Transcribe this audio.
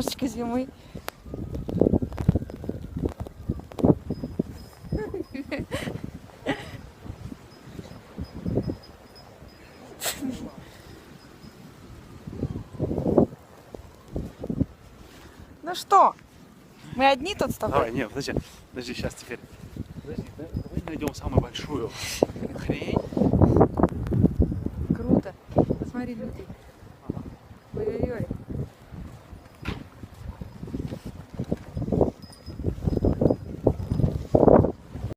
немножечко зимы. Ну что, мы одни тут с тобой? Давай, нет, подожди, сейчас теперь. Подожди, давай найдем самую большую хрень. Круто. Посмотри, люди.